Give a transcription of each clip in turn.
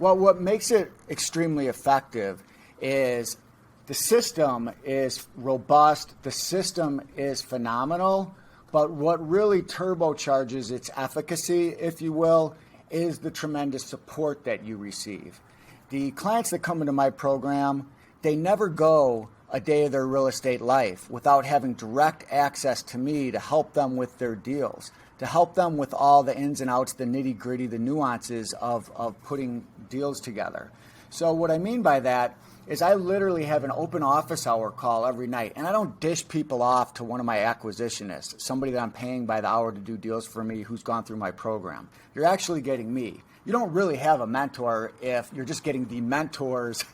Well, what makes it extremely effective is the system is robust, the system is phenomenal, but what really turbocharges its efficacy, if you will, is the tremendous support that you receive. The clients that come into my program, they never go a day of their real estate life without having direct access to me to help them with their deals, to help them with all the ins and outs, the nitty-gritty, the nuances of putting deals together. So what I mean by that is I literally have an open office hour call every night, and I don't dish people off to one of my acquisitionists, somebody that I'm paying by the hour to do deals for me who's gone through my program. You're actually getting me. You don't really have a mentor if you're just getting the mentor's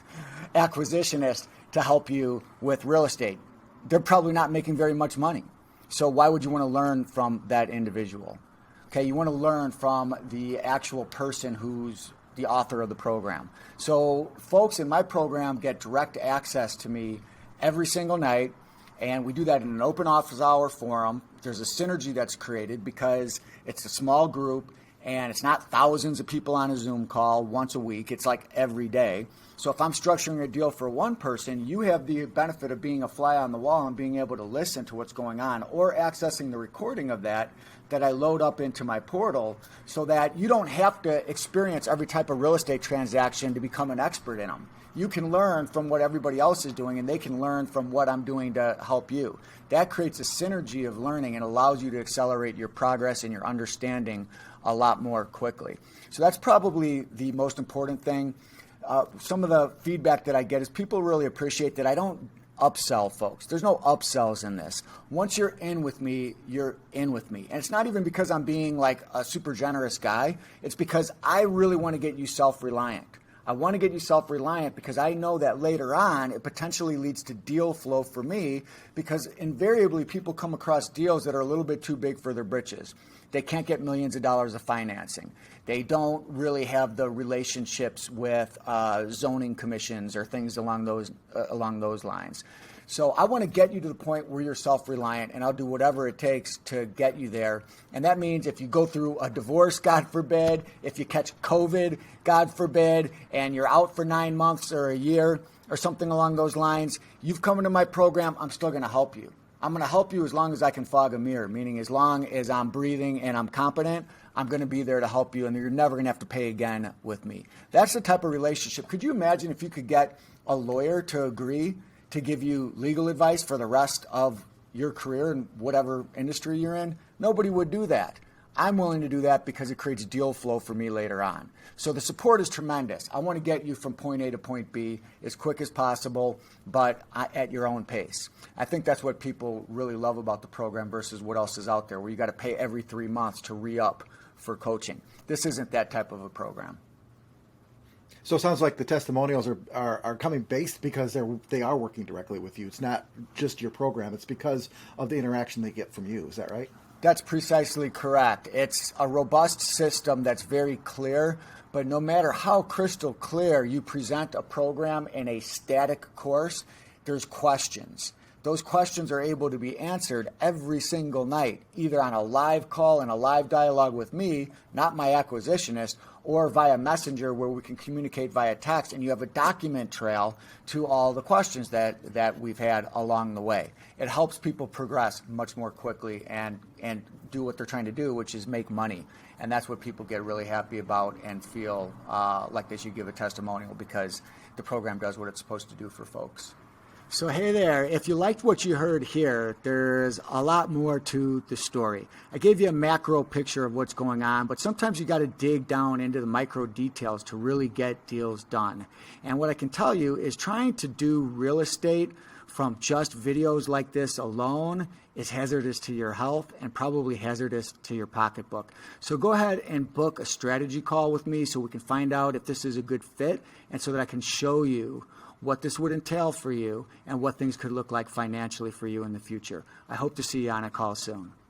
acquisitionist to help you with real estate. They're probably not making very much money. So why would you want to learn from that individual? Okay, you want to learn from the actual person who's the author of the program. So folks in my program get direct access to me every single night, and we do that in an open office hour forum. There's a synergy that's created because it's a small group and it's not thousands of people on a Zoom call once a week. It's like every day. So if I'm structuring a deal for one person, you have the benefit of being a fly on the wall and being able to listen to what's going on or accessing the recording of that I load up into my portal so that you don't have to experience every type of real estate transaction to become an expert in them. You can learn from what everybody else is doing, and they can learn from what I'm doing to help you. That creates a synergy of learning and allows you to accelerate your progress and your understanding a lot more quickly. So that's probably the most important thing. Some of the feedback that I get is people really appreciate that I don't upsell folks. There's no upsells in this. Once you're in with me, you're in with me. And it's not even because I'm being like a super generous guy. It's because I really want to get you self-reliant. I want to get you self-reliant because I know that later on it potentially leads to deal flow for me, because invariably people come across deals that are a little bit too big for their britches. They can't get millions of dollars of financing. They don't really have the relationships with zoning commissions or things along those lines. So I want to get you to the point where you're self-reliant, and I'll do whatever it takes to get you there. And that means if you go through a divorce, God forbid, if you catch COVID, God forbid, and you're out for 9 months or a year or something along those lines, you've come into my program, I'm still going to help you. I'm going to help you as long as I can fog a mirror, meaning as long as I'm breathing and I'm competent, I'm going to be there to help you, and you're never going to have to pay again with me. That's the type of relationship. Could you imagine if you could get a lawyer to agree to give you legal advice for the rest of your career in whatever industry you're in? Nobody would do that. I'm willing to do that because it creates deal flow for me later on. So the support is tremendous. I want to get you from point A to point B as quick as possible, but at your own pace. I think that's what people really love about the program versus what else is out there, where you got to pay every 3 months to re-up for coaching. This isn't that type of a program. So it sounds like the testimonials are coming based because they are working directly with you. It's not just your program. It's because of the interaction they get from you. Is that right? That's precisely correct. It's a robust system that's very clear, but no matter how crystal clear you present a program in a static course, there's questions. Those questions are able to be answered every single night, either on a live call and a live dialogue with me, not my acquisitionist, or via messenger where we can communicate via text, and you have a document trail to all the questions that we've had along the way. It helps people progress much more quickly and do what they're trying to do, which is make money. And that's what people get really happy about and feel like they should give a testimonial, because the program does what it's supposed to do for folks. So hey there, if you liked what you heard here, there's a lot more to the story. I gave you a macro picture of what's going on, but sometimes you got to dig down into the micro details to really get deals done. And what I can tell you is trying to do real estate from just videos like this alone is hazardous to your health and probably hazardous to your pocketbook. So go ahead and book a strategy call with me so we can find out if this is a good fit, and so that I can show you what this would entail for you and what things could look like financially for you in the future. I hope to see you on a call soon.